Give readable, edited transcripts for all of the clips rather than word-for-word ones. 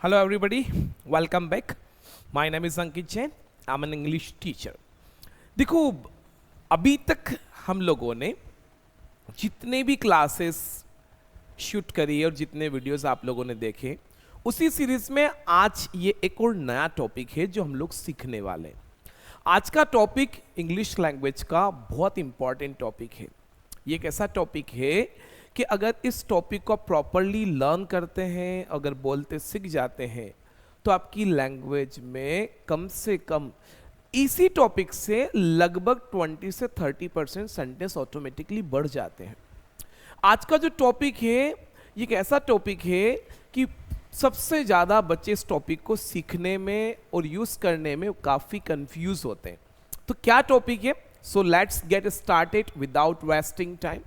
Hello everybody, welcome back. My name is Ankit Jain. I'm an English teacher. देखो अभी तक हम लोगों ने जितने भी क्लासेस शूट करी और जितने वीडियोस आप लोगों ने देखे उसी सीरीज में आज ये एक और नया टॉपिक है जो हम लोग सीखने वाले हैं। आज का टॉपिक इंग्लिश लैंग्वेज का बहुत इंपॉर्टेंट टॉपिक है। ये एक ऐसा टॉपिक है कि अगर इस टॉपिक को प्रॉपरली लर्न करते हैं, अगर बोलते सीख जाते हैं तो आपकी लैंग्वेज में कम से कम इसी टॉपिक से लगभग 20 से 30% सेंटेंस ऑटोमेटिकली बढ़ जाते हैं। आज का जो टॉपिक है ये एक ऐसा टॉपिक है कि सबसे ज़्यादा बच्चे इस टॉपिक को सीखने में और यूज़ करने में काफ़ी कंफ्यूज होते हैं। तो क्या टॉपिक है? So let's get started without wasting time.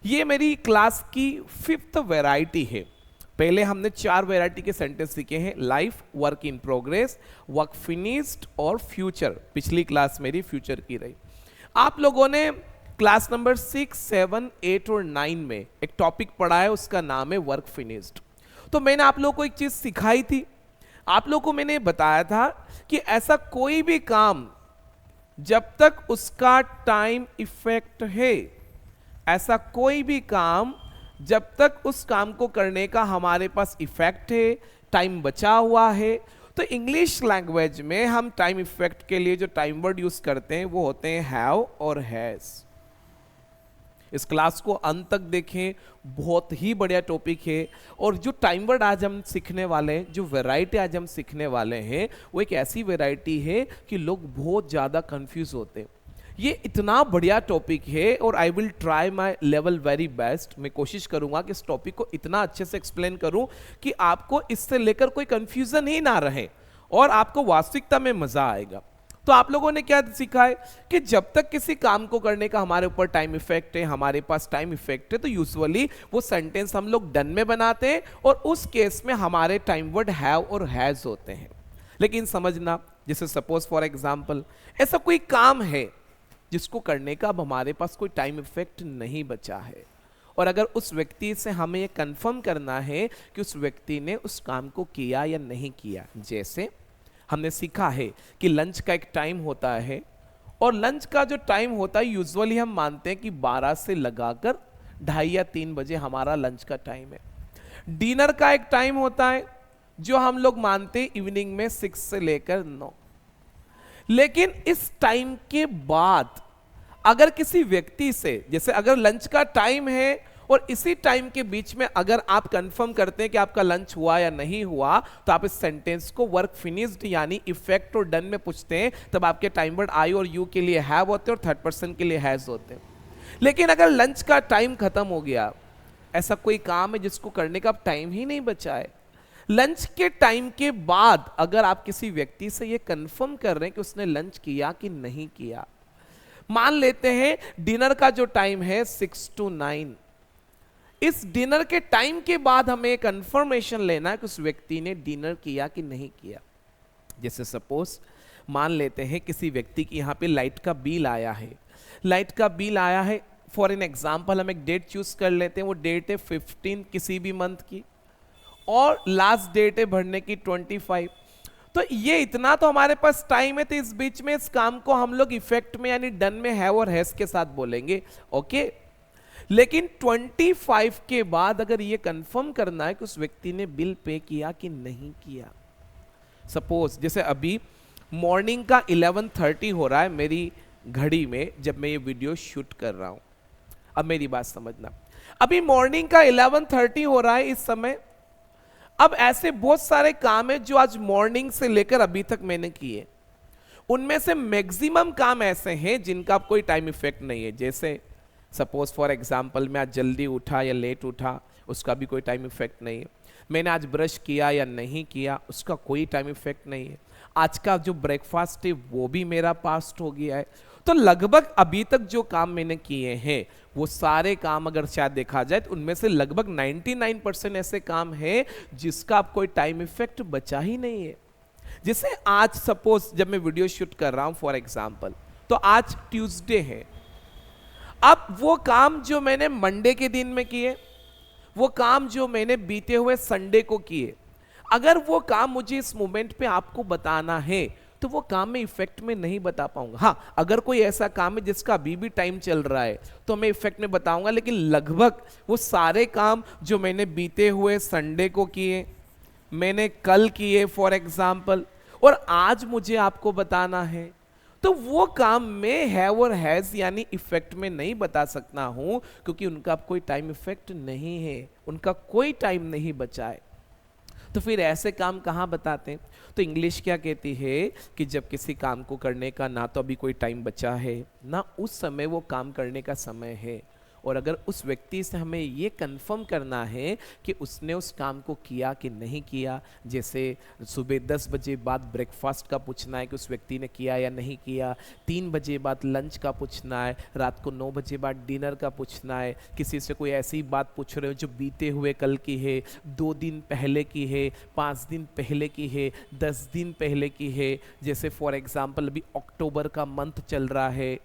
ये मेरी क्लास की 5th वैरायटी है। पहले हमने 4 वैरायटी के सेंटेंस सीखे हैं, life, work in progress, work finished और फ्यूचर। पिछली क्लास मेरी फ्यूचर की रही। आप लोगों ने क्लास नंबर 6, 7, 8 और 9 में एक टॉपिक पढ़ा है, उसका नाम है वर्क फिनिश्ड। तो मैंने आप लोगों को एक चीज सिखाई थी। आप लोगों को मैंने बताया था कि ऐसा कोई भी काम जब तक उसका टाइम इफेक्ट है, ऐसा कोई भी काम जब तक उस काम को करने का हमारे पास इफेक्ट है, टाइम बचा हुआ है। तो इंग्लिश लैंग्वेज में हम टाइम इफेक्ट के लिए जो टाइम वर्ड यूज करते हैं वो होते हैं हैव और हैज। इस क्लास को अंत तक देखें, बहुत ही बढ़िया टॉपिक है। और जो टाइम वर्ड आज हम सीखने वाले हैं, जो वैरायटी आज हम सीखने वाले हैं, वो एक ऐसी वैरायटी है कि लोग बहुत ज़्यादा कंफ्यूज होते हैं। ये इतना बढ़िया टॉपिक है और I will try my level very best. मैं कोशिश करूंगा कि इस टॉपिक को इतना अच्छे से एक्सप्लेन करूं कि आपको इससे लेकर कोई कंफ्यूजन ही ना रहे और आपको वास्तविकता में मजा आएगा। तो आप लोगों ने क्या सीखा है कि जब तक किसी काम को करने का हमारे ऊपर टाइम इफेक्ट है, हमारे पास टाइम इफेक्ट है, तो यूजुअली वो सेंटेंस हम लोग डन में बनाते हैं और उस केस में हमारे टाइम वर्ड हैव और हैज होते हैं। लेकिन समझना, जैसे सपोज फॉर एग्जाम्पल ऐसा कोई काम है जिसको करने का अब हमारे पास कोई टाइम इफेक्ट नहीं बचा है और अगर उस व्यक्ति से हमें ये कंफर्म करना है कि उस व्यक्ति ने उस काम को किया या नहीं किया। जैसे हमने सीखा है कि लंच का एक टाइम होता है और लंच का जो टाइम होता है यूजुअली हम मानते हैं कि 12 से लगाकर 2:30 या 3 बजे हमारा लंच का टाइम है। डिनर का एक टाइम होता है जो हम लोग मानते हैं इवनिंग में 6 से लेकर 9। लेकिन इस टाइम के बाद अगर किसी व्यक्ति से, जैसे अगर लंच का टाइम है और इसी टाइम के बीच में अगर आप कंफर्म करते हैं कि आपका लंच हुआ या नहीं हुआ, तो आप इस सेंटेंस को वर्क फिनिश्ड यानी इफेक्ट और डन में पूछते हैं। तब आपके टाइम वर्ड आई और यू के लिए हैव होते हैं और थर्ड पर्सन के लिए हैज होते हैं। लेकिन अगर लंच का टाइम खत्म हो गया, ऐसा कोई काम है जिसको करने का टाइम ही नहीं बचा है, लंच के टाइम के बाद अगर आप किसी व्यक्ति से ये कंफर्म कर रहे हैं कि उसने लंच किया कि नहीं किया, मान लेते हैं डिनर का जो टाइम है 6 to 9, इस डिनर के टाइम के बाद हमें कंफर्मेशन लेना है कि उस व्यक्ति ने डिनर किया कि नहीं किया। जैसे सपोज मान लेते हैं किसी व्यक्ति की यहाँ पे लाइट का बिल आया है, लाइट का बिल आया है, फॉर एन एग्जाम्पल हम एक डेट चूज कर लेते हैं, वो डेट है 15 किसी भी मंथ की और लास्ट डेट है भरने की 25। तो ये इतना तो हमारे पास टाइम है, तो इस बीच में इस काम को हम लोग इफेक्ट में यानी डन में हैव और हैज के साथ बोलेंगे, ओके। लेकिन 25 के बाद अगर ये कंफर्म करना है कि उस व्यक्ति ने बिल पे किया कि नहीं किया, सपोज जैसे अभी मॉर्निंग का 11:30 हो रहा है मेरी घड़ी में जब मैं ये वीडियो शूट कर रहा हूं। अब मेरी बात समझना, अभी मॉर्निंग का 11:30 हो रहा है इस समय। अब ऐसे बहुत सारे काम है जो आज मॉर्निंग से लेकर अभी तक मैंने किए, उनमें से मैक्सिमम काम ऐसे हैं जिनका कोई टाइम इफेक्ट नहीं है। जैसे सपोज फॉर एग्जांपल मैं आज जल्दी उठा या लेट उठा, उसका भी कोई टाइम इफेक्ट नहीं है। मैंने आज ब्रश किया या नहीं किया, उसका कोई टाइम इफेक्ट नहीं है। आज का जो ब्रेकफास्ट है वो भी मेरा पास्ट हो गया है। तो लगभग अभी तक जो काम मैंने किए हैं वो सारे काम अगर शायद देखा जाए तो उनमें से लगभग 99% ऐसे काम हैं जिसका अब कोई टाइम इफेक्ट बचा ही नहीं है। जैसे आज सपोज जब मैं वीडियो शूट कर रहा हूं फॉर एग्जांपल, तो आज ट्यूसडे है। अब वो काम जो मैंने मंडे के दिन में किए, वो काम जो मैंने बीते हुए संडे को किए, अगर वो काम मुझे इस मोमेंट पे आपको बताना है तो वो काम मैं इफेक्ट में नहीं बता पाऊंगा। हाँ, अगर कोई ऐसा काम है जिसका अभी भी टाइम चल रहा है तो मैं इफेक्ट में बताऊंगा, लेकिन लगभग वो सारे काम जो मैंने बीते हुए संडे को किए, मैंने कल किए फॉर एग्जाम्पल, और आज मुझे आपको बताना है, तो वो काम में हैव और हैज यानी इफेक्ट में नहीं बता सकता हूं, क्योंकि उनका कोई टाइम इफेक्ट नहीं है, उनका कोई टाइम नहीं बचा है। तो फिर ऐसे काम कहाँ बताते हैं? तो इंग्लिश क्या कहती है कि जब किसी काम को करने का ना तो अभी कोई टाइम बचा है, ना उस समय वो काम करने का समय है, और अगर उस व्यक्ति से हमें ये कंफर्म करना है कि उसने उस काम को किया कि नहीं किया, जैसे सुबह 10 बजे बाद ब्रेकफास्ट का पूछना है कि उस व्यक्ति ने किया या नहीं किया, 3 बजे बाद लंच का पूछना है, रात को 9 बजे बाद डिनर का पूछना है, किसी से कोई ऐसी बात पूछ रहे हो जो बीते हुए कल की है, 2 दिन पहले की है, 5 दिन पहले की है, 10 दिन पहले की है, जैसे फॉर एग्जाम्पल अभी अक्टूबर का मंथ चल रहा है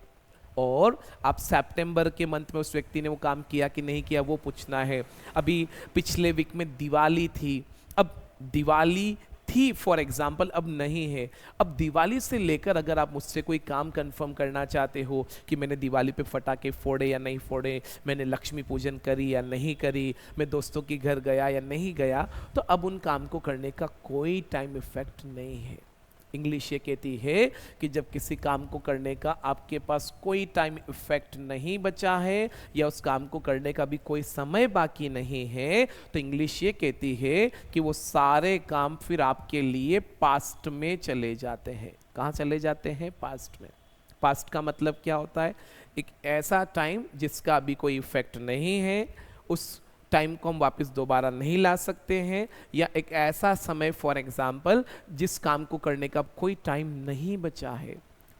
और आप सितंबर के मंथ में उस व्यक्ति ने वो काम किया कि नहीं किया वो पूछना है। अभी पिछले वीक में दिवाली थी, अब दिवाली थी फॉर एग्जाम्पल, अब नहीं है। अब दिवाली से लेकर अगर आप मुझसे कोई काम कंफर्म करना चाहते हो कि मैंने दिवाली पे फटाके फोड़े या नहीं फोड़े, मैंने लक्ष्मी पूजन करी या नहीं करी, मैं दोस्तों के घर गया या नहीं गया, तो अब उन काम को करने का कोई टाइम इफेक्ट नहीं है। इंग्लिश ये कहती है कि जब किसी काम को करने का आपके पास कोई टाइम इफेक्ट नहीं बचा है या उस काम को करने का भी कोई समय बाकी नहीं है, तो इंग्लिश ये कहती है कि वो सारे काम फिर आपके लिए पास्ट में चले जाते हैं। कहाँ चले जाते हैं? पास्ट में। पास्ट का मतलब क्या होता है? एक ऐसा टाइम जिसका अभी कोई इफेक्ट नहीं है, उस टाइम को हम वापस दोबारा नहीं ला सकते हैं, या एक ऐसा समय फॉर एग्जाम्पल जिस काम को करने का कोई टाइम नहीं बचा है।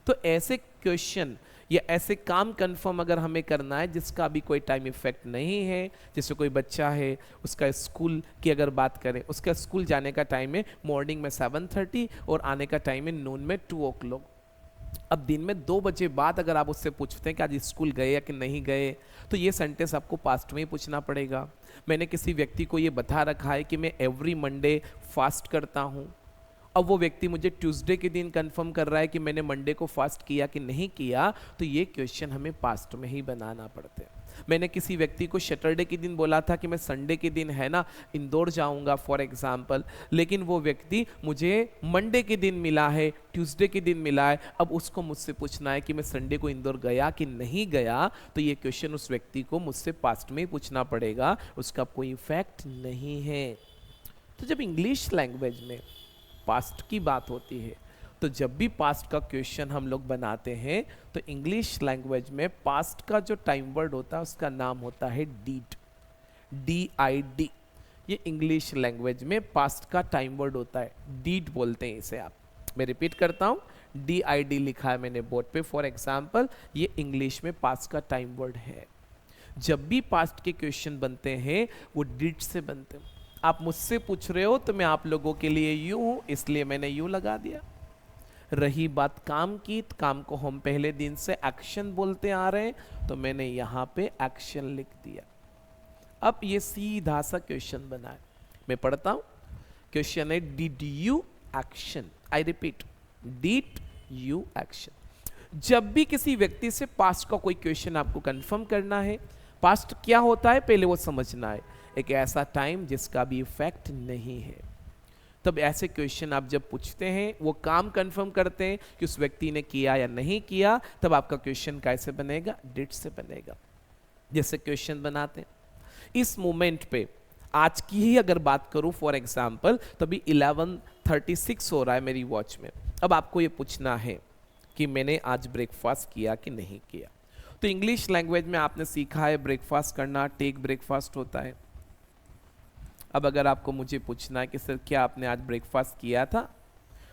तो ऐसे क्वेश्चन या ऐसे काम कंफर्म अगर हमें करना है जिसका अभी कोई टाइम इफेक्ट नहीं है, जैसे कोई बच्चा है, उसका स्कूल की अगर बात करें, उसका स्कूल जाने का टाइम है मॉर्निंग में 7:30 और आने का टाइम है नून में 2 o'clock। अब दिन में 2 बजे बाद अगर आप उससे पूछते हैं कि आज स्कूल गए या कि नहीं गए, तो ये सेंटेंस आपको पास्ट में ही पूछना पड़ेगा। मैंने किसी व्यक्ति को ये बता रखा है कि मैं एवरी मंडे फास्ट करता हूँ, अब वो व्यक्ति मुझे ट्यूसडे के दिन कंफर्म कर रहा है कि मैंने मंडे को फास्ट किया कि नहीं किया, तो ये क्वेश्चन हमें पास्ट में ही बनाना पड़ते हैं। मैंने किसी व्यक्ति को सैटरडे के दिन बोला था कि मैं संडे के दिन है ना इंदौर जाऊंगा फॉर एग्जाम्पल, लेकिन वो व्यक्ति मुझे मंडे के दिन मिला है, ट्यूसडे के दिन मिला है, अब उसको मुझसे पूछना है कि मैं संडे को इंदौर गया कि नहीं गया, तो ये क्वेश्चन उस व्यक्ति को मुझसे पास्ट में ही पूछना पड़ेगा, उसका कोई इफेक्ट नहीं है। तो जब इंग्लिश लैंग्वेज में पास्ट की बात होती है, तो जब भी पास्ट का क्वेश्चन हम लोग बनाते हैं तो इंग्लिश लैंग्वेज में पास्ट का जो टाइम वर्ड होता है उसका नाम होता है डीड, DID। ये इंग्लिश लैंग्वेज में पास्ट का टाइम वर्ड होता है, डीड बोलते हैं इसे आप। मैं रिपीट करता हूँ, DID लिखा है मैंने बोर्ड पे फॉर एग्जाम्पल, ये इंग्लिश में पास्ट का टाइम वर्ड है। जब भी पास्ट के क्वेश्चन बनते हैं वो डीड से बनते हैं। आप मुझसे पूछ रहे हो तो मैं आप लोगों के लिए यूं हूं, इसलिए मैंने यूं लगा दिया। रही बात काम की, तो काम को हम पहले दिन से एक्शन बोलते आ रहे हैं, तो मैंने यहां पे एक्शन लिख दिया। अब ये सीधा सा क्वेश्चन बना है, मैं पढ़ता हूं। क्वेश्चन है did you action, I repeat, did you action. जब भी किसी व्यक्ति से पास्ट का कोई क्वेश्चन आपको कंफर्म करना है, पास्ट क्या होता है पहले वो समझना है, एक ऐसा टाइम जिसका भी इफेक्ट नहीं है। तब ऐसे क्वेश्चन आप जब पूछते हैं, वो काम कंफर्म करते हैं कि उस व्यक्ति ने किया या नहीं किया, तब आपका क्वेश्चन कैसे बनेगा? डिड से बनेगा। जैसे क्वेश्चन बनाते हैं इस मोमेंट पे, आज की ही अगर बात करूं फॉर एग्जाम्पल, तो अभी 11:36 हो रहा है मेरी वॉच में। अब आपको ये पूछना है कि मैंने आज ब्रेकफास्ट किया कि नहीं किया। तो इंग्लिश लैंग्वेज में आपने सीखा है ब्रेकफास्ट करना, टेक ब्रेकफास्ट होता है। अब अगर आपको मुझे पूछना है कि सर क्या आपने आज ब्रेकफास्ट किया था,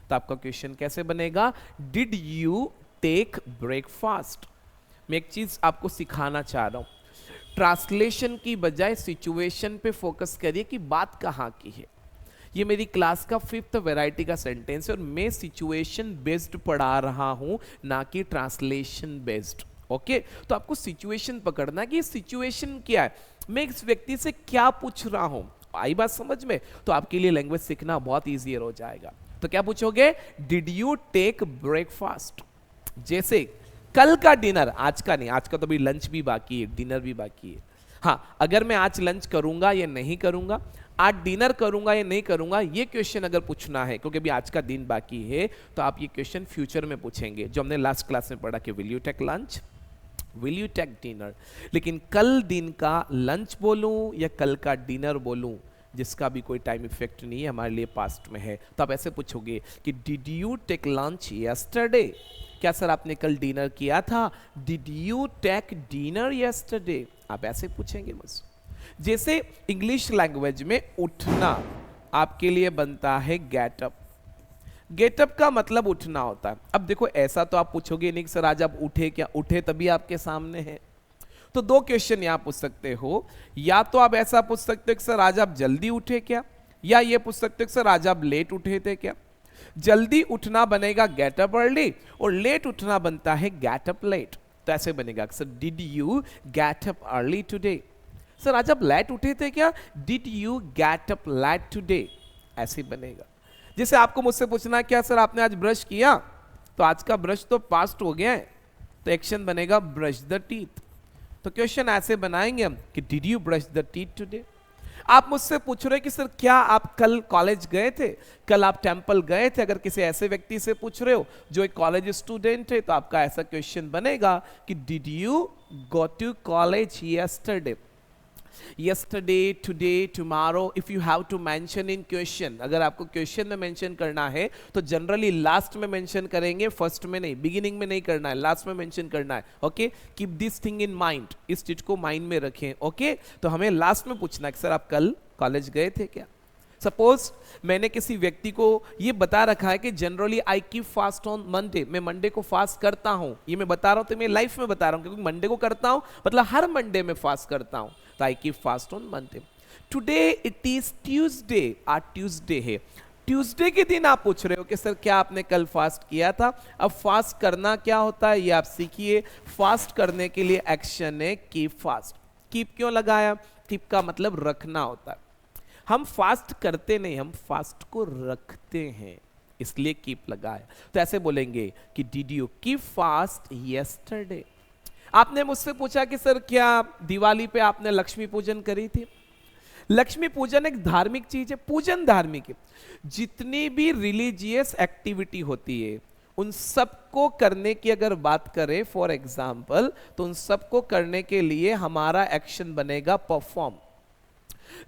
तो आपका क्वेश्चन कैसे बनेगा? Did you take breakfast. मैं एक चीज आपको सिखाना चाह रहा हूं, ट्रांसलेशन की बजाय सिचुएशन पे फोकस करिए कि बात कहाँ की है। ये मेरी क्लास का 5th वैरायटी का सेंटेंस है और मैं सिचुएशन बेस्ड पढ़ा रहा हूं, ना कि ट्रांसलेशन बेस्ड। ओके, तो आपको सिचुएशन पकड़ना कि सिचुएशन क्या है, मैं इस व्यक्ति से क्या पूछ रहा हूं, आई बात समझ में? तो आपके लिए लैंग्वेज सीखना बहुत ईजियर हो जाएगा। तो क्या पूछोगे? Did you take breakfast? जैसे कल का डिनर, आज का नहीं, आज का तो अभी लंच भी बाकी है, डिनर भी बाकी है। हाँ, अगर मैं आज लंच करूंगा या नहीं करूंगा, आज डिनर करूंगा या नहीं करूंगा, ये क्वेश्चन अगर पूछना है, क्योंकि अभी आज का दिन बाकी है, तो आप ये क्वेश्चन फ्यूचर में पूछेंगे, जो हमने लास्ट क्लास में पढ़ा कि will you take lunch, will you take dinner. लेकिन कल दिन का लंच बोलूं या कल का डिनर बोलूं, जिसका भी कोई टाइम इफेक्ट नहीं है, हमारे लिए पास्ट में है, तो आप ऐसे पूछोगे कि did you take lunch yesterday? क्या सर आपने कल डिनर किया था? Did you take dinner yesterday? आप ऐसे पूछेंगे मुझसे। जैसे इंग्लिश लैंग्वेज में उठना आपके लिए बनता है गेट अप। गेट अप का मतलब उठना होता है। अब देखो, ऐसा तो आप पूछोगे नहीं कि सर आज आप उठे क्या? उठे तभी आपके सामने है। तो दो क्वेश्चन यहां पूछ सकते हो, या तो आप ऐसा पूछ सकते हो कि सर आज आप जल्दी उठे क्या, या ये पूछ सकते हो कि सर आज आप लेट उठे थे क्या। जल्दी उठना बनेगा गेट अप अर्ली, और लेट उठना बनता है गेट अप लेट। तो ऐसे बनेगा sir did you get up early today? Sir आज आप लेट उठे थे क्या? Did you get up late today? ऐसे बनेगा। जैसे आपको मुझसे पूछना है क्या सर आपने आज ब्रश किया, तो आज का ब्रश तो पास्ट हो गया है, तो एक्शन बनेगा ब्रश द टीथ। तो क्वेश्चन ऐसे बनाएंगे हम कि did you brush the teeth today? आप मुझसे पूछ रहे कि सर क्या आप कल कॉलेज गए थे, कल आप टेंपल गए थे? अगर किसी ऐसे व्यक्ति से पूछ रहे हो जो एक कॉलेज स्टूडेंट है, तो आपका ऐसा क्वेश्चन बनेगा कि did you go to college yesterday? yesterday, today, tomorrow, if you have to mention in question, अगर आपको क्वेश्चन में मेंशन करना है तो जनरली लास्ट में मेंशन करेंगे, फर्स्ट में नहीं, बिगिनिंग में नहीं करना है, लास्ट में मेंशन करना है। Okay, keep this thing in mind, इस चीज को माइंड में रखें। ओके, तो हमें लास्ट में पूछना है कि सर आप कल कॉलेज गए थे क्या। सपोज मैंने किसी व्यक्ति को ये बता रखा है कि generally I keep fast on Monday, मैं मंडे को फास्ट करता हूं, ये मैं बता रहा हूं, तो मैं लाइफ में बता रहा हूं, क्योंकि मंडे को करता हूं मतलब हर मंडे में फास्ट करता हूं, तो I keep fast on Monday. Today it is Tuesday, आज ट्यूसडे है। ट्यूसडे के दिन आप पूछ रहे हो कि सर क्या आपने कल फास्ट किया था। अब फास्ट करना क्या होता है ये आप सीखिए। फास्ट करने के लिए एक्शन है कीप फास्ट। कीप क्यों लगाया? कीप का मतलब रखना होता है। हम फास्ट करते नहीं, हम फास्ट को रखते हैं, इसलिए कीप लगाया। तो ऐसे बोलेंगे कि did you keep fast yesterday? आपने मुझसे पूछा कि सर क्या दिवाली पे आपने लक्ष्मी पूजन करी थी। लक्ष्मी पूजन एक धार्मिक चीज है, पूजन धार्मिक है। जितनी भी रिलीजियस एक्टिविटी होती है उन सबको करने की अगर बात करें, फॉर एग्जाम्पल, तो उन सबको करने के लिए हमारा एक्शन बनेगा परफॉर्म।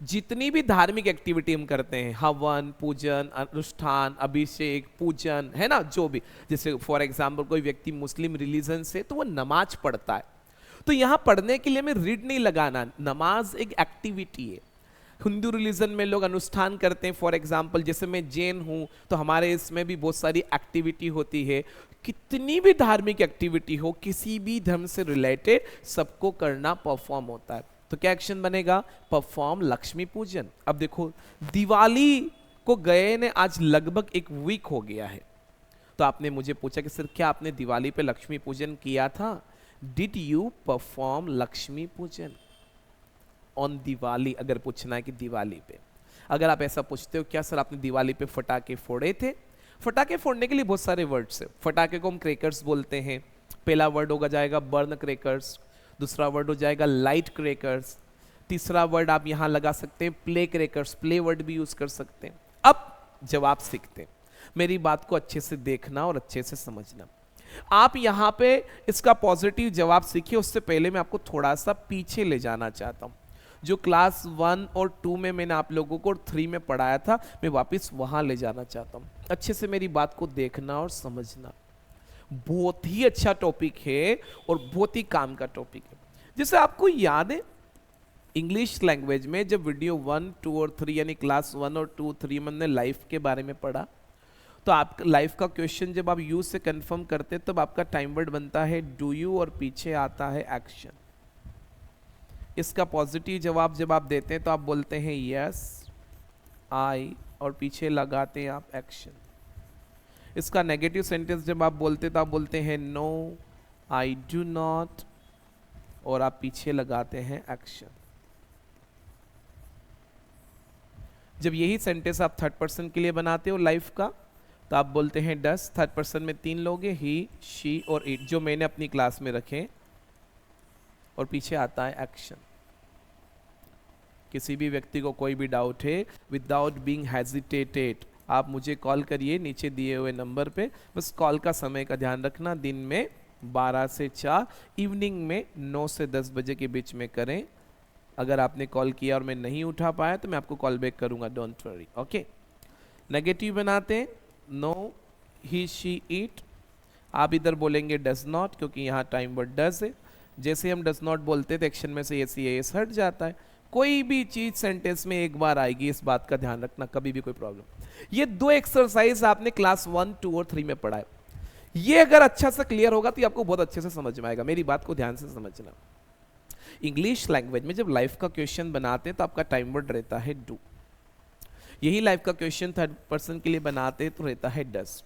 जितनी भी धार्मिक एक्टिविटी हम करते हैं, हवन, पूजन, अनुष्ठान, अभिषेक, पूजन, है ना, जो भी, जैसे फॉर एग्जाम्पल कोई व्यक्ति मुस्लिम रिलीजन से तो वो नमाज पढ़ता है, तो यहां पढ़ने के लिए हमें रीड नहीं लगाना, नमाज एक एक्टिविटी है। हिंदू रिलीजन में लोग अनुष्ठान करते हैं, फॉर एग्जाम्पल जैसे मैं जैन हूं तो हमारे इसमें भी बहुत सारी एक्टिविटी होती है। कितनी भी धार्मिक एक्टिविटी हो, किसी भी धर्म से रिलेटेड, सबको करना परफॉर्म होता है। तो क्या एक्शन बनेगा? परफॉर्म लक्ष्मी पूजन। अब देखो, दिवाली को गए ने आज लगभग एक वीक हो गया है, तो आपने मुझे पूछा कि सर क्या आपने दिवाली पे लक्ष्मी पूजन किया था? डिड यू परफॉर्म लक्ष्मी पूजन ऑन दिवाली? अगर पूछना है कि दिवाली पे, अगर आप ऐसा पूछते हो क्या सर आपने दिवाली पे फटाके फोड़े थे? फटाके फोड़ने के लिए बहुत सारे वर्ड्स है। फटाके को हम क्रैकर्स बोलते हैं। पहला वर्ड होगा जाएगा बर्न क्रैकर्स, दूसरा वर्ड हो जाएगा लाइट क्रैकर्स, तीसरा वर्ड आप यहां लगा सकते हैं प्ले क्रैकर्स, प्ले वर्ड भी यूज कर सकते हैं। अब जवाब सीखते हैं, मेरी बात को अच्छे से देखना और अच्छे से समझना। आप यहां पे इसका पॉजिटिव जवाब सीखिए, उससे पहले मैं आपको थोड़ा सा पीछे ले जाना चाहता हूं। जो क्लास 1 और 2 में मैंने आप लोगों को और 3 में पढ़ाया था, मैं वापस वहां ले जाना चाहता हूं। अच्छे से मेरी बात को देखना और समझना। बहुत ही अच्छा टॉपिक है और बहुत ही काम का टॉपिक है। जैसे आपको याद है इंग्लिश लैंग्वेज में जब वीडियो 1, 2 और 3 यानी क्लास 1 और 2, 3 में हमने लाइफ के बारे में पढ़ा, तो आप लाइफ का क्वेश्चन जब आप यू से कंफर्म करते तब आपका टाइम वर्ड बनता है डू यू और पीछे आता है एक्शन। इसका पॉजिटिव जवाब जब आप देते हैं तो आप बोलते हैं यस आई और पीछे लगाते हैं आप एक्शन। इसका नेगेटिव सेंटेंस जब आप बोलते तो आप बोलते हैं नो आई डू नॉट और आप पीछे लगाते हैं एक्शन। जब यही सेंटेंस आप थर्ड पर्सन के लिए बनाते हो लाइफ का, तो आप बोलते हैं डस, थर्ड पर्सन में 3 लोग हैं, ही, शी और इट, जो मैंने अपनी क्लास में रखे, और पीछे आता है एक्शन। किसी भी व्यक्ति को कोई भी डाउट है, विदाउट बीइंग हेजिटेटेड आप मुझे कॉल करिए नीचे दिए हुए नंबर पे। बस कॉल का समय का ध्यान रखना, दिन में 12 से 4, इवनिंग में 9 से 10 बजे के बीच में करें। अगर आपने कॉल किया और मैं नहीं उठा पाया तो मैं आपको कॉल बैक करूंगा, डोंट वरी, ओके। नेगेटिव बनाते हैं, नो, ही, शी, इट, आप इधर बोलेंगे डज नॉट, क्योंकि यहाँ टाइम वर्ड डज है। जैसे हम डज नॉट बोलते हैं तो एक्शन में से एस हट जाता है। कोई भी चीज सेंटेंस में एक बार आएगी, इस बात का ध्यान रखना, कभी भी कोई प्रॉब्लम। ये 2 एक्सरसाइज आपने क्लास 1, 2 और 3 में पढ़ा है। ये अगर अच्छा से क्लियर होगा तो ये आपको बहुत अच्छे से समझ में आएगा। मेरी बात को ध्यान से समझना। इंग्लिश लैंग्वेज में जब लाइफ का क्वेश्चन बनाते हैं तो आपका टाइम वर्ड रहता है डू। यही लाइफ का क्वेश्चन थर्ड पर्सन के लिए बनाते हैं तो रहता है डज।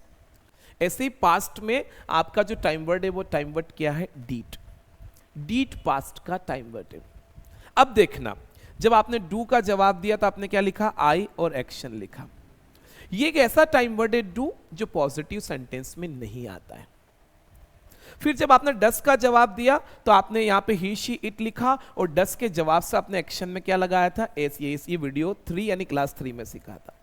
ऐसे ही पास्ट में आपका जो टाइम वर्ड है वो टाइम वर्ड क्या है, डीड। डीड पास्ट का टाइम वर्ड है। अब देखना, जब आपने डू का जवाब दिया तो आपने क्या लिखा, आई और एक्शन लिखा। ये एक ऐसा टाइम वर्ड है डू जो पॉजिटिव सेंटेंस में नहीं आता है। फिर जब आपने डस का जवाब दिया तो आपने यहाँ पे ही, शी, इट लिखा, और डस के जवाब से आपने एक्शन में क्या लगाया था, एस। ये वीडियो 3 यानी क्लास 3 में सीखा था।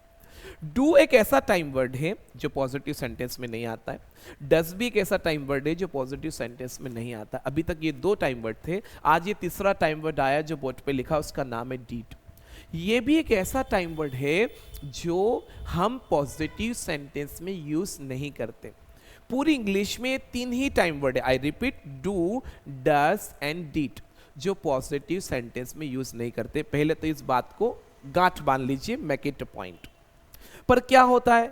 डू एक ऐसा टाइम वर्ड है जो पॉजिटिव सेंटेंस में नहीं आता है। डस भी एक ऐसा टाइम वर्ड है जो पॉजिटिव सेंटेंस में नहीं आता। अभी तक ये 2 टाइम वर्ड थे, आज ये तीसरा टाइम वर्ड आया जो बोर्ड पे लिखा, उसका नाम है डीड। ये भी एक ऐसा टाइम वर्ड है जो हम पॉजिटिव सेंटेंस में यूज नहीं करते। पूरी इंग्लिश में 3 ही टाइम वर्ड है, I repeat, do, does and did, जो पॉजिटिव सेंटेंस में यूज नहीं करते। पहले तो इस बात को गांठ बांध लीजिए, मेक इट अ पॉइंट। पर क्या होता है,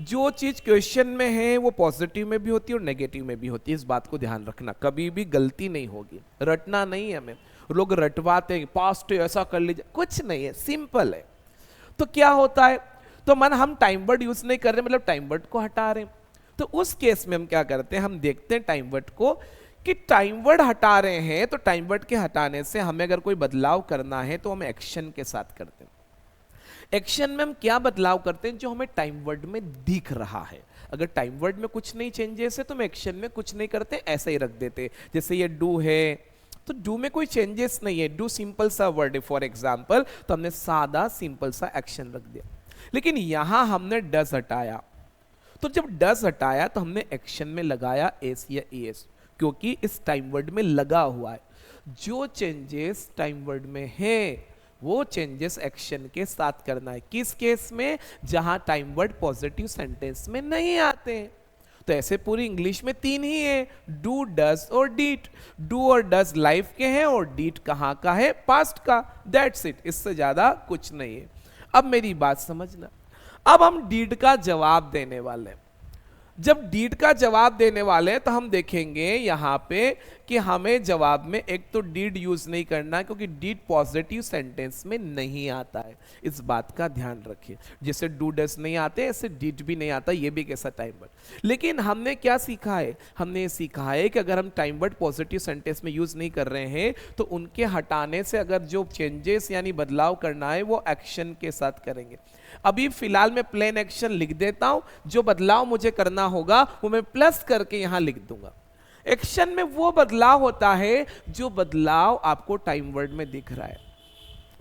जो चीज क्वेश्चन में है वो पॉजिटिव में भी होती है और नेगेटिव में भी होती है। इस बात को ध्यान रखना, कभी भी गलती नहीं होगी, रटना नहीं है। हमें लोग रटवाते हैं, पास्ट ऐसा कर लीजिए, कुछ नहीं है, सिंपल है। तो क्या होता है, तो मन हम टाइम वर्ड यूज नहीं कर रहे, मतलब टाइम वर्ड को हटा रहे हैं। तो उस केस में हम क्या करते हैं, हम देखते हैं टाइम वर्ड को कि टाइम वर्ड हटा रहे हैं, तो टाइम वर्ड के हटाने से हमें अगर कोई बदलाव करना है तो हम एक्शन के साथ करते हैं। एक्शन में हम क्या बदलाव करते हैं जो हमें टाइम वर्ड में दिख रहा है। अगर टाइम वर्ड में कुछ नहीं चेंजेस है तो हम एक्शन में कुछ नहीं करते, ऐसे ही रख देते। जैसे ये डू है तो डू में कोई चेंजेस नहीं है, डू सिंपल सा वर्ड है फॉर एग्जाम्पल, तो हमने सादा सिंपल सा एक्शन रख दिया। लेकिन यहां हमने डज हटाया, तो जब डज हटाया तो हमने एक्शन में लगाया एस या एस, क्योंकि इस टाइम वर्ड में लगा हुआ है। जो चेंजेस टाइम वर्ड में है वो चेंजेस एक्शन के साथ करना है। किस केस में, जहां टाइम वर्ड पॉजिटिव सेंटेंस में नहीं आते हैं। तो ऐसे पूरी इंग्लिश में 3 ही है, डू, डज और डीड। डू और डज लाइफ के हैं और डीड कहां का है, पास्ट का। दैट्स इट, इससे ज्यादा कुछ नहीं है। अब मेरी बात समझना, अब हम डीड का जवाब देने वाले हैं। जब डीड का जवाब देने वाले हैं तो हम देखेंगे यहां पे कि हमें जवाब में एक तो डीड यूज नहीं करना, क्योंकि डीड पॉजिटिव सेंटेंस में नहीं आता है। इस बात का ध्यान रखिए, जैसे डू डज नहीं आते ऐसे डीड भी नहीं आता, ये भी एक ऐसा टाइम वर्ड। लेकिन हमने क्या सीखा है, हमने ये सीखा है कि अगर हम टाइम वर्ड पॉजिटिव सेंटेंस में यूज नहीं कर रहे हैं तो उनके हटाने से अगर जो चेंजेस यानी बदलाव करना है वो एक्शन के साथ करेंगे। अभी फिलहाल मैं प्लेन एक्शन लिख देता हूं, जो बदलाव मुझे करना होगा वो मैं प्लस करके यहां लिख दूंगा। एक्शन में वो बदलाव होता है जो बदलाव आपको टाइम वर्ड में दिख रहा है।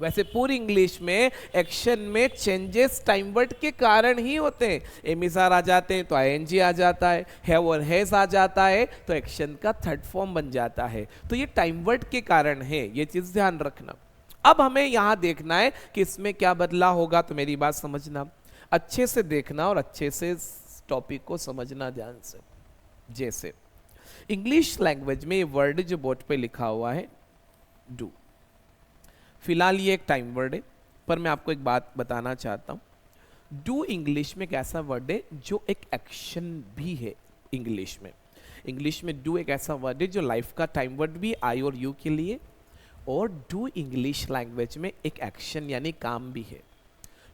वैसे पूरी इंग्लिश में एक्शन में चेंजेस टाइम वर्ड के कारण ही होते हैं। एमिसार आ जाते हैं तो आईएनजी आ जाता है, हैव और हैज आ जाता है तो एक्शन का थर्ड फॉर्म बन जाता है। तो ये टाइम वर्ड के कारण है, ये चीज ध्यान रखना। अब हमें यहां देखना है कि इसमें क्या बदलाव होगा, तो मेरी बात समझना, अच्छे से देखना और अच्छे से टॉपिक को समझना ध्यान से। जैसे इंग्लिश लैंग्वेज में ये वर्ड जो बोर्ड पे लिखा हुआ है डू, फिलहाल ये एक टाइम वर्ड है, पर मैं आपको एक बात बताना चाहता हूं। डू इंग्लिश में एक ऐसा वर्ड है जो एक एक्शन भी है। इंग्लिश में डू एक ऐसा वर्ड है जो लाइफ का टाइम वर्ड भी, आई और यू के लिए, और डू इंग्लिश लैंग्वेज में एक एक्शन यानी काम भी है।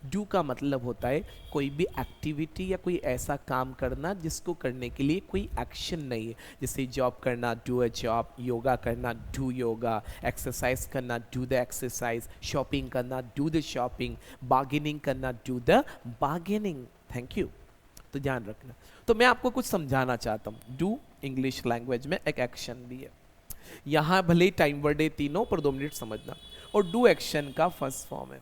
डू का मतलब होता है कोई भी एक्टिविटी या कोई ऐसा काम करना जिसको करने के लिए कोई एक्शन नहीं है। जैसे जॉब करना, डू अ जॉब, योगा करना, डू योगा, एक्सरसाइज करना, डू द एक्सरसाइज, शॉपिंग करना, डू द शॉपिंग, बार्गेनिंग करना, do the bargaining. Thank you. तो ध्यान रखना। तो मैं आपको कुछ समझाना चाहता हूँ। डू इंग्लिश लैंग्वेज में एक एक्शन भी है। यहाँ भले ही टाइम वर्ड है तीनों, पर 2 मिनट समझना। और डू एक्शन का फर्स्ट फॉर्म है।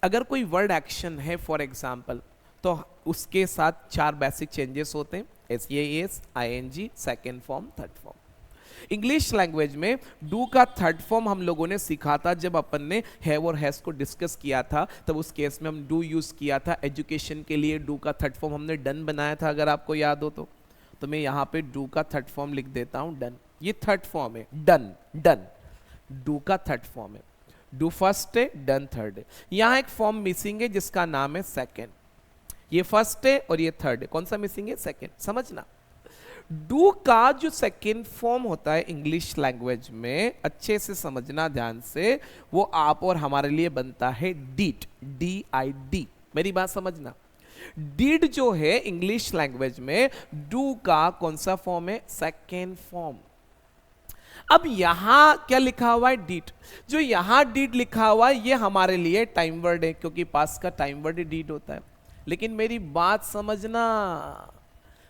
अगर कोई वर्ड एक्शन है फॉर एग्जाम्पल, तो उसके साथ 4 बेसिक चेंजेस होते हैं, SES, ING, second form, third form. English language में डू का थर्ड फॉर्म हम लोगों ने सीखा था जब अपन ने हैव और हैज को डिस्कस किया था, तब उस केस में हम डू यूज किया था। एजुकेशन के लिए डू का थर्ड फॉर्म हमने डन बनाया था, अगर आपको याद हो तो मैं यहाँ पे डू का थर्ड फॉर्म लिख देता हूँ, डन। ये थर्ड फॉर्म है, डन। डन डू का थर्ड फॉर्म है। डू फर्स्ट है, डन थर्ड है। यहां एक फॉर्म मिसिंग है जिसका नाम है सेकेंड। ये फर्स्ट है और ये थर्ड है। कौन सा मिसिंग है? सेकेंड। समझना, डू का जो सेकेंड फॉर्म होता है इंग्लिश लैंग्वेज में, अच्छे से समझना ध्यान से, वो आप और हमारे लिए बनता है डीड, DID। मेरी बात समझना, डीड जो है इंग्लिश लैंग्वेज में डू का कौन सा फॉर्म है? Second form. अब यहां क्या लिखा हुआ है? डीड। जो यहां डीड लिखा हुआ है ये हमारे लिए टाइम वर्ड है, क्योंकि पास का टाइम वर्ड डीड होता है। लेकिन मेरी बात समझना,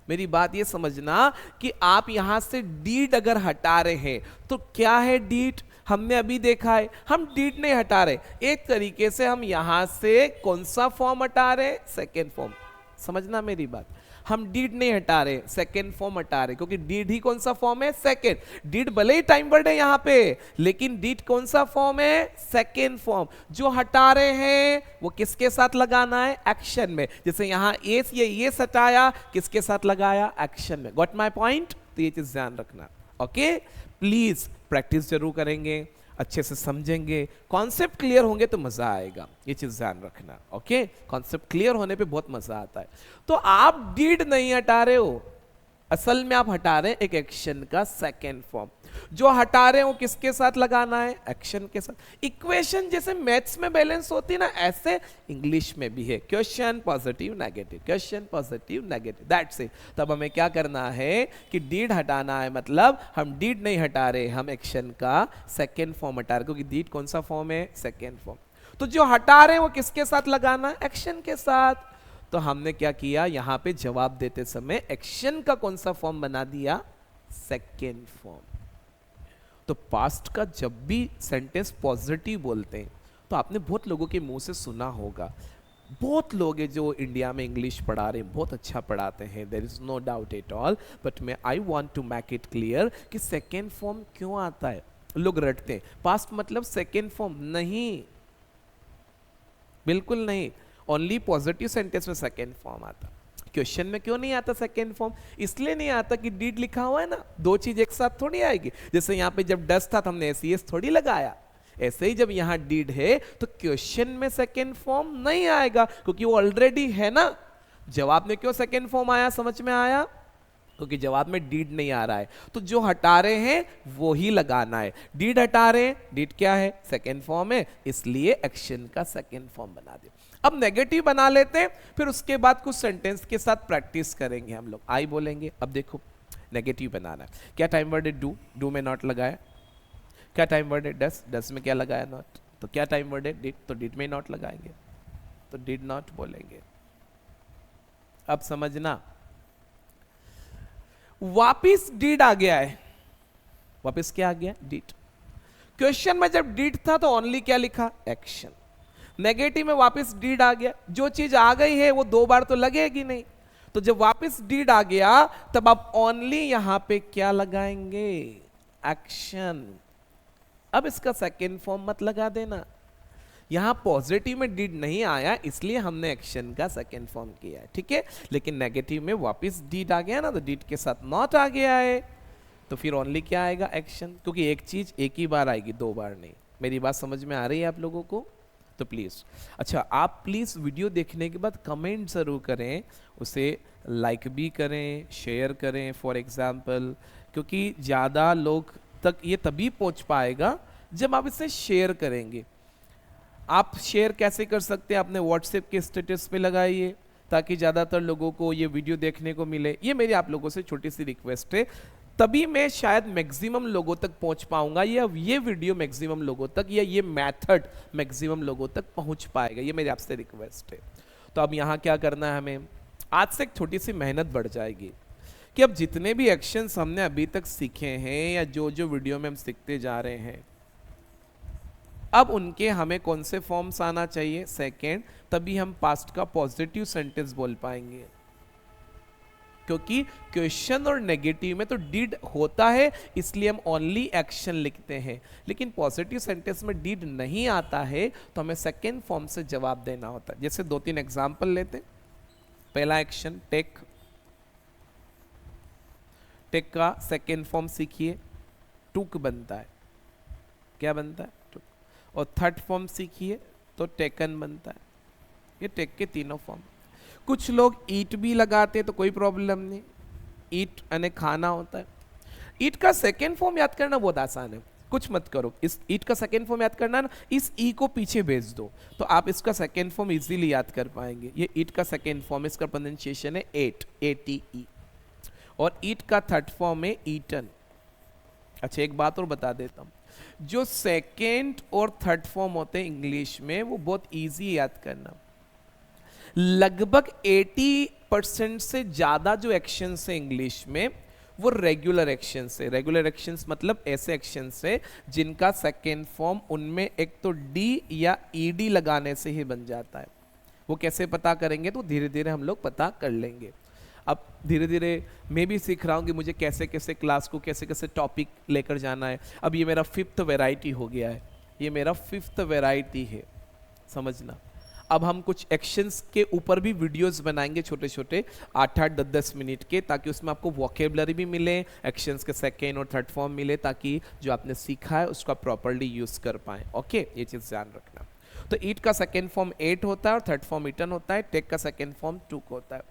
मेरी बात ये समझना कि आप यहां से डीड अगर हटा रहे हैं तो क्या है डीड? हमने अभी देखा है, हम डीड नहीं हटा रहे। एक तरीके से हम यहां से कौन सा फॉर्म हटा रहे? Second form. समझना मेरी बात, हम डीड नहीं हटा रहे, सेकेंड फॉर्म हटा रहे, क्योंकि डीड ही कौन सा फॉर्म है? सेकेंड। डीड भले ही टाइम वर्ड है यहां पे, लेकिन डीड कौन सा फॉर्म है? Second form. जो हटा रहे हैं वो किसके साथ लगाना है? एक्शन में। जैसे यहां एस, ये हटाया, किसके साथ लगाया? एक्शन में। Got my point? तो ये चीज ध्यान रखना। ओके, प्लीज प्रैक्टिस जरूर करेंगे, अच्छे से समझेंगे, कॉन्सेप्ट क्लियर होंगे तो मजा आएगा। ये चीज ध्यान रखना। ओके, कॉन्सेप्ट क्लियर होने पे बहुत मजा आता है। तो आप डीड नहीं हटा रहे हो, असल में आप हटा रहे हैं एक एक्शन का सेकेंड फॉर्म। जो हटा रहे हो किसके साथ लगाना है? एक्शन के साथ। इक्वेशन जैसे मैथ्स में बैलेंस होती है ना, ऐसे इंग्लिश में भी है। Question positive negative, question positive negative, that's it. तब हमें क्या करना है कि डीड हटाना है, मतलब हम डीड नहीं हटा रहे, हम एक्शन का सेकेंड फॉर्म हटा रहे, क्योंकि डीड कौन सा फॉर्म है? Second form. तो जो हटा रहे हैं वो किसके साथ लगाना है? एक्शन के साथ। तो हमने क्या किया, यहां पे जवाब देते समय एक्शन का कौन सा फॉर्म बना दिया? Second form. तो पास्ट का जब भी सेंटेंस पॉजिटिव बोलते हैं तो आपने बहुत लोगों के मुंह से सुना होगा। बहुत लोग हैं जो इंडिया में इंग्लिश पढ़ा रहे हैं, बहुत अच्छा पढ़ाते हैं, there is no doubt at all, but मैं I want to make it clear कि सेकेंड फॉर्म क्यों आता है। लोग रटते हैं पास्ट मतलब सेकेंड फॉर्म, नहीं, बिल्कुल नहीं। ओनली पॉजिटिव सेंटेंस में सेकेंड फॉर्म आता। क्वेश्चन में क्यों नहीं आता सेकेंड फॉर्म? इसलिए नहीं आता कि डीड लिखा हुआ है ना, दो चीज एक साथ थोड़ी आएगी। जैसे यहाँ पे जब डस्ट था तो हमने SES थोड़ी लगाया, ऐसे ही जब यहाँ डीड है तो क्वेश्चन में सेकेंड फॉर्म नहीं आएगा, क्योंकि वो ऑलरेडी है ना। जवाब में क्यों सेकेंड फॉर्म आया? समझ में आया? क्योंकि जवाब में डीड नहीं आ रहा है, तो जो हटा रहे हैं वो ही लगाना है। डीड हटा रहे हैं, डीड क्या है? सेकेंड फॉर्म है, इसलिए एक्शन का सेकेंड फॉर्म बना दे। अब नेगेटिव बना लेते हैं, फिर उसके बाद कुछ सेंटेंस के साथ प्रैक्टिस करेंगे हम लोग। आई बोलेंगे। अब देखो नेगेटिव बनाना है। क्या टाइम वर्ड है? डू, डू में नॉट लगाया। क्या टाइम वर्ड है? डस, डस में क्या लगाया? नॉट। तो क्या टाइम वर्ड है? डिड, तो डिड में नॉट लगाएंगे, तो डिड नॉट बोलेंगे। अब समझना, वापिस डिड आ गया है। वापिस क्या आ गया? डिड। क्वेश्चन में जब डिड था तो ओनली क्या लिखा? एक्शन। नेगेटिव में वापस डीड आ गया। जो चीज आ गई है वो दो बार तो लगेगी नहीं, तो जब वापस डीड आ गया तब आप ओनली यहां पे क्या लगाएंगे? एक्शन। अब इसका सेकेंड फॉर्म मत लगा देना। यहां पॉजिटिव में डीड नहीं आया इसलिए हमने एक्शन का सेकेंड फॉर्म किया है, ठीक है। लेकिन नेगेटिव में वापस डीड आ गया ना, तो डीड के साथ नॉट आ गया है, तो फिर ओनली क्या आएगा? एक्शन। क्योंकि एक चीज एक ही बार आएगी, दो बार नहीं। मेरी बात समझ में आ रही है आप लोगों को? तो प्लीज, अच्छा आप प्लीज वीडियो देखने के बाद कमेंट जरूर करें, उसे लाइक भी करें, शेयर करें फॉर एग्जाम्पल, क्योंकि ज़्यादा लोग तक ये तभी पहुंच पाएगा जब आप इसे शेयर करेंगे। आप शेयर कैसे कर सकते हैं? अपने व्हाट्सएप के स्टेटस पे लगाइए ताकि ज़्यादातर लोगों को ये वीडियो देखने को मिले। ये मेरी आप लोगों से छोटी सी रिक्वेस्ट है, तभी मैं शायद मैक्सिमम लोगों तक पहुंच पाऊंगा, या ये वीडियो मैक्सिमम लोगों तक, या ये मेथड मैक्सिमम लोगों तक पहुंच पाएगा। ये मेरी आपसे रिक्वेस्ट है। तो अब यहाँ क्या करना है, हमें आज से एक छोटी सी मेहनत बढ़ जाएगी कि अब जितने भी एक्शंस हमने अभी तक सीखे हैं या जो जो वीडियो में हम सीखते जा रहे हैं, अब उनके हमें कौन से फॉर्म्स आना चाहिए? सेकेंड, तभी हम पास्ट का पॉजिटिव सेंटेंस बोल पाएंगे, क्योंकि क्वेश्चन और नेगेटिव में तो डिड होता है, इसलिए हम ओनली एक्शन लिखते हैं, लेकिन पॉजिटिव सेंटेंस में डिड नहीं आता है तो हमें सेकेंड फॉर्म से जवाब देना होता है। जैसे 2-3 एग्जाम्पल लेते हैं। पहला एक्शन टेक, टेक का सेकेंड फॉर्म सीखिए, टूक बनता है। क्या बनता है? टूक। और थर्ड फॉर्म सीखिए तो टेकन बनता है। ये टेक के तीनों फॉर्म। कुछ लोग ईट भी लगाते हैं तो कोई प्रॉब्लम नहीं, ईट यानी खाना होता है। ईट का सेकेंड फॉर्म याद करना बहुत आसान है, कुछ मत करो। इस ईट का सेकेंड फॉर्म याद करना ना, इस ई को पीछे भेज दो तो आप इसका सेकेंड फॉर्म इजीली याद कर पाएंगे। ये ईट का सेकेंड फॉर्म, इसका प्रोनाउंसिएशन है एट, ATE। और ईट का थर्ड फॉर्म है ईटन। अच्छा, एक बात और बता देता हूँ, जो सेकेंड और थर्ड फॉर्म होते हैं इंग्लिश में, वो बहुत ईजी याद करना। लगभग 80% से ज्यादा जो एक्शंस है इंग्लिश में, वो रेगुलर एक्शंस है। रेगुलर एक्शंस मतलब ऐसे एक्शंस है जिनका सेकेंड फॉर्म उनमें एक तो डी या ईडी लगाने से ही बन जाता है। वो कैसे पता करेंगे तो धीरे धीरे हम लोग पता कर लेंगे। अब धीरे धीरे मैं भी सीख रहा हूँ कि मुझे कैसे कैसे क्लास को कैसे कैसे टॉपिक लेकर जाना है। अब ये मेरा 5th वैरायटी हो गया है, ये मेरा 5th वैरायटी है, समझना। अब हम कुछ एक्शंस के ऊपर भी वीडियोस बनाएंगे छोटे छोटे 8-8, 10-10 मिनट के, ताकि उसमें आपको वोकेबलरी भी मिले, एक्शंस के सेकेंड और थर्ड फॉर्म मिले, ताकि जो आपने सीखा है उसका प्रॉपर्ली यूज कर पाए। ओके, ये चीज ध्यान रखना। तो ईट का सेकेंड फॉर्म एट होता है और थर्ड फॉर्म ईटन होता है। टेक का सेकेंड फॉर्म टूक होता है।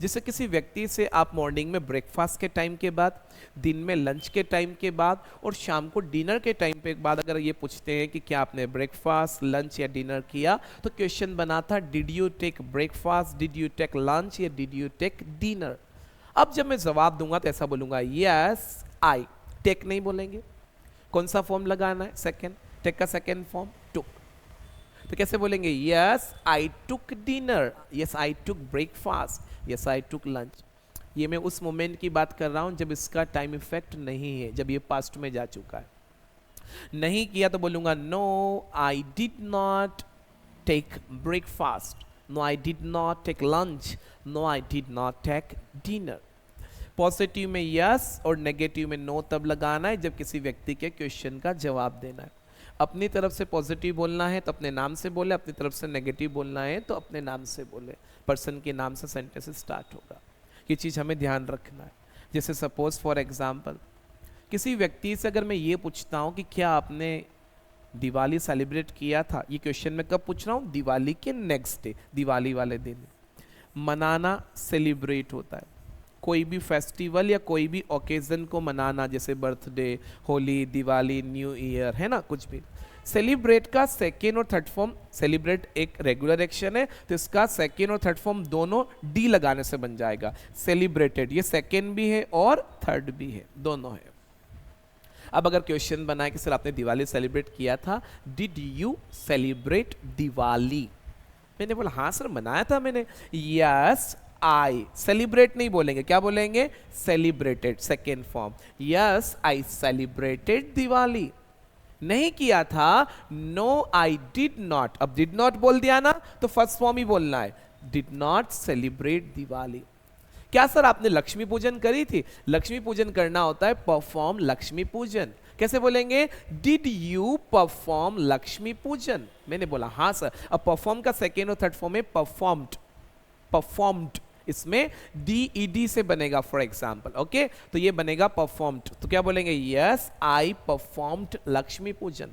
जिससे किसी व्यक्ति से आप मॉर्निंग में ब्रेकफास्ट के टाइम के बाद, दिन में लंच के टाइम के बाद और शाम को डिनर के टाइम पे एक बाद अगर ये पूछते हैं कि क्या आपने ब्रेकफास्ट, लंच या डिनर किया, तो क्वेश्चन बना था did you take breakfast, did you take lunch या डिड यू टेक डिनर। अब जब मैं जवाब दूंगा तो ऐसा बोलूंगा यस आई। टेक नहीं बोलेंगे। कौन सा फॉर्म लगाना है? सेकेंड। टेक का सेकेंड फॉर्म टुक। तो कैसे बोलेंगे? Yes I took dinner, yes I took breakfast, yes I took lunch. ये मैं उस मोमेंट की बात कर रहा हूं जब इसका टाइम इफेक्ट नहीं है, जब ये पास्ट में जा चुका है। नहीं किया तो बोलूंगा no I did not take breakfast, no I did not take lunch, no I did not take dinner. Positive में यस और नेगेटिव में नो तब लगाना है जब किसी व्यक्ति के क्वेश्चन का जवाब देना है। अपनी तरफ से पॉजिटिव बोलना है तो अपने नाम से बोले, अपनी तरफ से नेगेटिव बोलना है तो अपने नाम से बोले। पर्सन के नाम से सेंटेंस स्टार्ट होगा। ये चीज़ हमें ध्यान रखना है। जैसे सपोज फॉर एग्जांपल किसी व्यक्ति से अगर मैं ये पूछता हूँ कि क्या आपने दिवाली सेलिब्रेट किया था, ये क्वेश्चन मैं कब पूछ रहा हूँ? दिवाली के नेक्स्ट डे, दिवाली वाले दिन। मनाना सेलिब्रेट होता है, कोई भी फेस्टिवल या कोई भी ओकेजन को मनाना, जैसे birthday, Holi, Diwali, new year, है ना, कुछ भी। सेलिब्रेट का सेकेंड और थर्ड फॉर्म, सेलिब्रेट एक रेगुलर एक्शन है तो इसका सेकेंड और थर्ड फॉर्म दोनों डी लगाने से बन जाएगा। सेलिब्रेटेड, ये सेकेंड भी है और थर्ड भी है, दोनों है। अब अगर क्वेश्चन बनाए कि सर आपने दिवाली सेलिब्रेट किया था, डिड यू सेलिब्रेट दिवाली? मैंने बोला हाँ सर मनाया था मैंने। यस आई, सेलिब्रेट नहीं बोलेंगे, क्या बोलेंगे? Celebrated, second form. Yes I celebrated Diwali. नहीं किया था, नो आई डिड नॉट। अब डिड नॉट बोल दिया ना तो फर्स्ट फॉर्म ही बोलना है, डिड नॉट सेलिब्रेट दिवाली। क्या सर आपने लक्ष्मी पूजन करी थी? लक्ष्मी पूजन करना होता है परफॉर्म लक्ष्मी पूजन। कैसे बोलेंगे? डिड यू परफॉर्म लक्ष्मी पूजन? मैंने बोला हाँ सर। अब परफॉर्म का सेकेंड और थर्ड फॉर्म है परफॉर्म्ड, परफॉर्म्ड, इसमें DED से बनेगा फॉर एग्जाम्पल। ओके, तो ये बनेगा परफॉर्म्ड। तो क्या बोलेंगे? यस आई परफॉर्म्ड लक्ष्मी पूजन।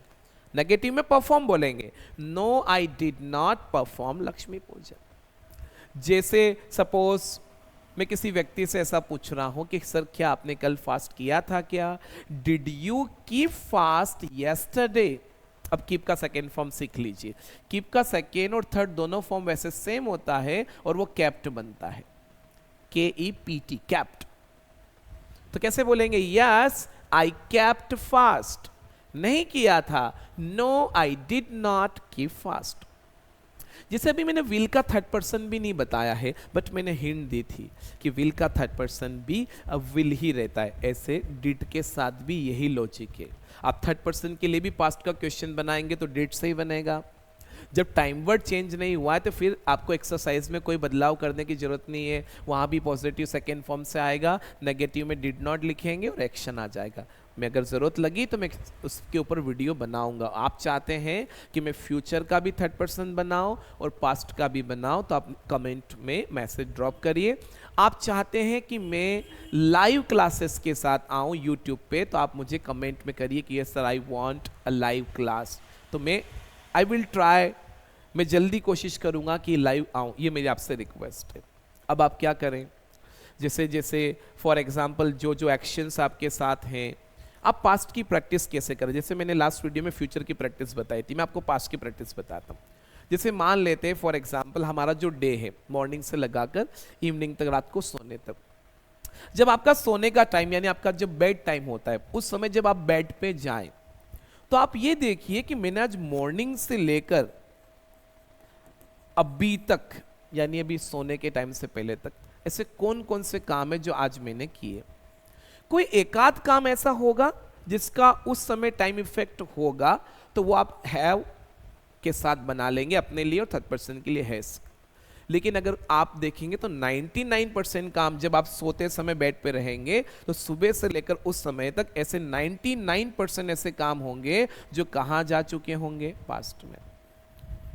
नेगेटिव में परफॉर्म बोलेंगे, no I did not perform Lakshmi Pujan. जैसे सपोज मैं किसी व्यक्ति से ऐसा पूछ रहा हूं कि सर क्या आपने कल फास्ट किया था क्या? Did you keep fast yesterday? अब कीप का सेकेंड फॉर्म सीख लीजिए। कीप का सेकेंड और थर्ड दोनों फॉर्म वैसे सेम होता है और वो कैप्ट बनता है, KEPT, कैप्ट। तो कैसे बोलेंगे? यस आई कैप्ट फास्ट, नहीं किया था। No I did not keep fast. जैसे अभी मैंने विल का थर्ड पर्सन भी नहीं बताया है, बट मैंने हिंट दी थी कि विल का थर्ड पर्सन भी अब विल ही रहता है, ऐसे डिड के साथ भी यही लॉजिक है। आप थर्ड पर्सन के लिए भी पास्ट का क्वेश्चन बनाएंगे तो डिड से ही बनेगा। जब टाइम वर्ड चेंज नहीं हुआ है तो फिर आपको एक्सरसाइज में कोई बदलाव करने की जरूरत नहीं है, वहां भी पॉजिटिव सेकेंड फॉर्म से आएगा, नेगेटिव में डिड नॉट लिखेंगे और एक्शन आ जाएगा। मैं अगर ज़रूरत लगी तो मैं उसके ऊपर वीडियो बनाऊंगा। आप चाहते हैं कि मैं फ्यूचर का भी थर्ड पर्सन बनाऊं और पास्ट का भी बनाऊं तो आप कमेंट में मैसेज ड्रॉप करिए। आप चाहते हैं कि मैं लाइव क्लासेस के साथ आऊं यूट्यूब पे तो आप मुझे कमेंट में करिए कि yes sir I want a live class, तो मैं आई विल ट्राई, मैं जल्दी कोशिश करूंगा कि लाइव आऊं। ये मेरी आपसे रिक्वेस्ट है। अब आप क्या करें, जैसे जैसे फॉर एग्जांपल जो जो एक्शंस आपके साथ हैं, आप पास्ट की प्रैक्टिस कैसे करें। जैसे मैंने लास्ट वीडियो में फ्यूचर की प्रैक्टिस बताई थी, मैं आपको पास्ट की प्रैक्टिस बताता हूँ। जैसे मान लेते हैं फॉर एग्जांपल हमारा जो डे है मॉर्निंग से लगाकर इवनिंग तक, रात को सोने तक, जब आपका सोने का टाइम यानी आपका जब बेड टाइम होता है, उस समय जब आप बेड पे जाएं तो आप ये देखिए कि मैंने आज मॉर्निंग से लेकर अभी तक यानी अभी सोने के टाइम से पहले तक ऐसे कौन कौन से काम है जो आज मैंने किए। कोई एकाध काम ऐसा होगा जिसका उस समय टाइम इफेक्ट होगा तो वो आप हैव के साथ बना लेंगे अपने लिए और थर्ड पर्सन के लिए हैज। लेकिन अगर आप देखेंगे तो 99% काम जब आप सोते समय बेड पे रहेंगे तो सुबह से लेकर उस समय तक ऐसे 99% ऐसे काम होंगे जो कहाँ जा चुके होंगे, पास्ट में।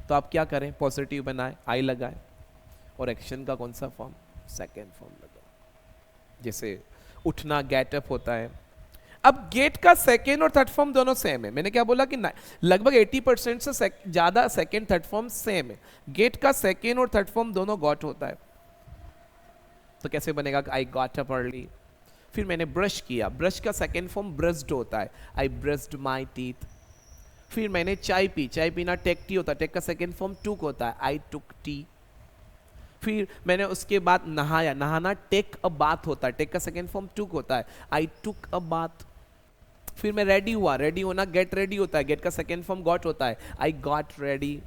तो आप क्या करें, पॉजिटिव बनाए, आई लगाए और एक्शन का कौन सा फॉर्म, सेकेंड फॉर्म लगाए। जैसे उठना गेट अप होता है। अब गेट का सेकेंड और थर्ड फॉर्म दोनों सेम है। मैंने क्या बोला कि लगभग 80% से ज्यादा सेकेंड थर्ड फॉर्म सेम है। गेट का सेकेंड और थर्ड फॉर्म दोनों गॉट होता है। तो कैसे बनेगा, आई गॉट अप अर्ली। फिर मैंने ब्रश किया, ब्रश का सेकेंड फॉर्म ब्रश्ड होता है, आई ब्रश्ड माई टीथ। फिर मैंने चाय पी, चाय पीना टेक टी होता है, टेक का सेकेंड फॉर्म टुक होता है, आई टुक टी। फिर मैंने उसके बाद नहाया, नहाना टेक अ बाथ होता है, टेक का सेकेंड फॉर्म टुक होता है, आई टुक अ बाथ। फिर मैं रेडी हुआ, रेडी होना गेट रेडी होता है, गेट का सेकेंड फॉर्म गॉट होता है, आई गॉट रेडी।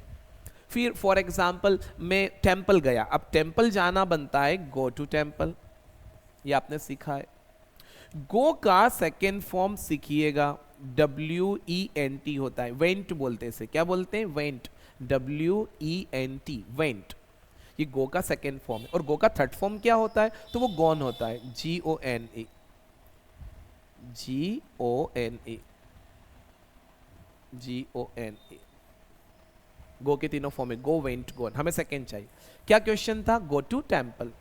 फिर फॉर एग्जाम्पल मैं टेम्पल गया, अब टेम्पल जाना बनता है गो टू टेम्पल, ये आपने सीखा है। गो का सेकेंड फॉर्म सीखिएगा, WENT होता है, वेंट बोलते हैं इसे, क्या बोलते हैं, वेंट, WENT, वेंट। ये गो का सेकेंड फॉर्म है। और गो का थर्ड फॉर्म क्या होता है, तो वो गॉन होता है, GONE, GONE, GONE। गो के तीनों फॉर्म है, गो, वेंट, गॉन। हमें सेकेंड चाहिए। क्या क्वेश्चन था, गो टू टेम्पल।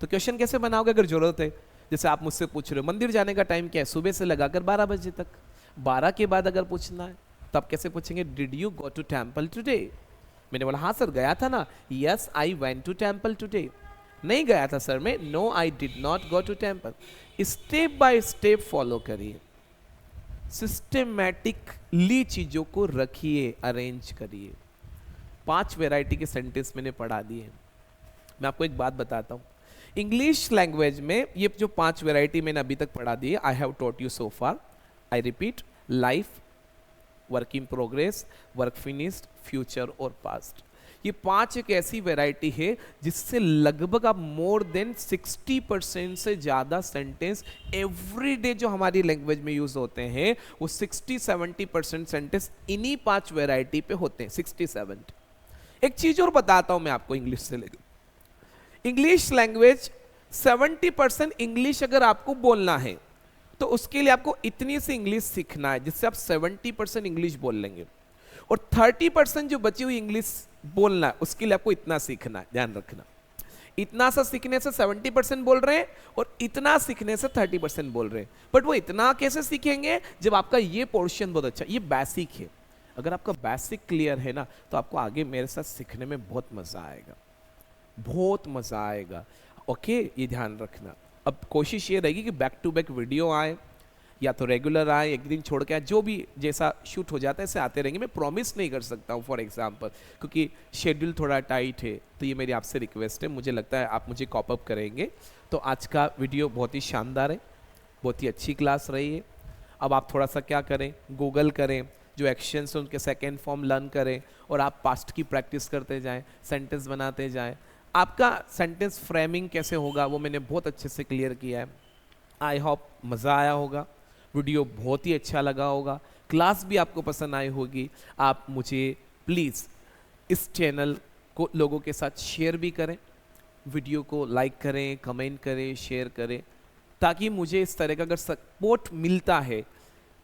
तो क्वेश्चन कैसे बनाओगे अगर जरूरत है, जैसे आप मुझसे पूछ रहे हो मंदिर जाने का टाइम क्या है, सुबह से लगाकर 12 बजे तक, 12 के बाद अगर पूछना है तब कैसे पूछेंगे, did you go to temple today. मैंने बोला हाँ सर गया था ना, yes I went to temple today. नहीं गया था सर मैं, no I did not go to temple. Step by step follow करिए, सिस्टेमैटिकली चीजों को रखिए, अरेंज करिए। 5 वैरायटी के सेंटेंस मैंने पढ़ा दिए। मैं आपको एक बात बताता हूँ, इंग्लिश लैंग्वेज में ये जो 5 वैरायटी मैंने अभी तक पढ़ा दी है, I have taught you so far, I repeat, life, work in progress, work finished, future और पास्ट। ये 5 एक ऐसी वैरायटी है जिससे लगभग आप मोर देन 60% से ज्यादा सेंटेंस एवरीडे जो हमारी लैंग्वेज में यूज होते हैं वो 60-70% सेंटेंस इन्हीं 5 वैरायटी पे होते हैं, 60-70। एक चीज और बताता हूं मैं आपको इंग्लिश से लेकर, इंग्लिश लैंग्वेज 70% इंग्लिश अगर आपको बोलना है तो उसके लिए आपको इतनी सी इंग्लिश सीखना है जिससे आप 70% इंग्लिश बोल लेंगे, और 30% जो बची हुई इंग्लिश बोलना है उसके लिए आपको इतना सीखना है। ध्यान रखना, इतना सा सीखने से 70% बोल रहे हैं और इतना सीखने से 30% बोल रहे हैं। बट वो इतना कैसे सीखेंगे, जब आपका ये पोर्शन बहुत अच्छा, ये बेसिक है, अगर आपका बेसिक क्लियर है ना तो आपको आगे मेरे साथ सीखने में बहुत मजा आएगा, बहुत मजा आएगा। ओके, ये ध्यान रखना। अब कोशिश ये रहेगी कि बैक टू बैक वीडियो आए, या तो रेगुलर आए, एक दिन छोड़ के आए, जो भी जैसा शूट हो जाता है ऐसे आते रहेंगे। मैं प्रॉमिस नहीं कर सकता हूँ फॉर एग्जांपल, क्योंकि शेड्यूल थोड़ा टाइट है। तो ये मेरी आपसे रिक्वेस्ट है, मुझे लगता है आप मुझे कॉप अप करेंगे। तो आज का वीडियो बहुत ही शानदार है, बहुत ही अच्छी क्लास रही है। अब आप थोड़ा सा क्या करें, गूगल करें, जो एक्शंस हैं उनके सेकेंड फॉर्म लर्न करें, और आप पास्ट की प्रैक्टिस करते जाएं, सेंटेंस बनाते जाएं। आपका सेंटेंस फ्रेमिंग कैसे होगा वो मैंने बहुत अच्छे से क्लियर किया है। आई होप मज़ा आया होगा, वीडियो बहुत ही अच्छा लगा होगा, क्लास भी आपको पसंद आई होगी। आप मुझे प्लीज़ इस चैनल को लोगों के साथ शेयर भी करें, वीडियो को लाइक करें, कमेंट करें, शेयर करें, ताकि मुझे इस तरह का अगर सपोर्ट मिलता है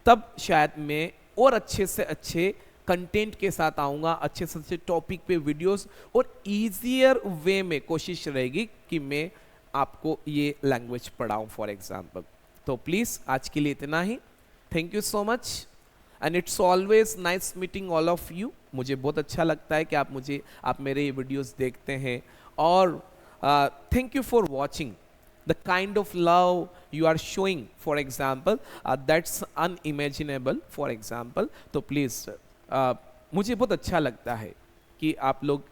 तब शायद मैं और अच्छे से अच्छे कंटेंट के साथ आऊँगा, अच्छे से अच्छे टॉपिक पे वीडियोस, और ईजियर वे में कोशिश रहेगी कि मैं आपको ये लैंग्वेज पढ़ाऊँ फॉर एग्जांपल। तो प्लीज़ आज के लिए इतना ही। Thank you so much and it's always nice meeting all of you. मुझे बहुत अच्छा लगता है कि आप मेरे ये वीडियोस देखते हैं, और thank you for watching the kind of love you are showing, for example, that's unimaginable for example। तो प्लीज़ मुझे बहुत अच्छा लगता है कि आप लोग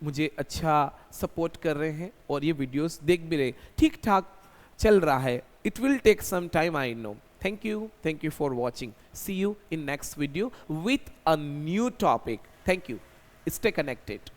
मुझे अच्छा सपोर्ट कर रहे हैं और ये वीडियोस देख भी रहे, ठीक ठाक चल रहा है। It will take some time, I know. Thank you for watching. See you in next video with a new topic. Thank you, stay connected.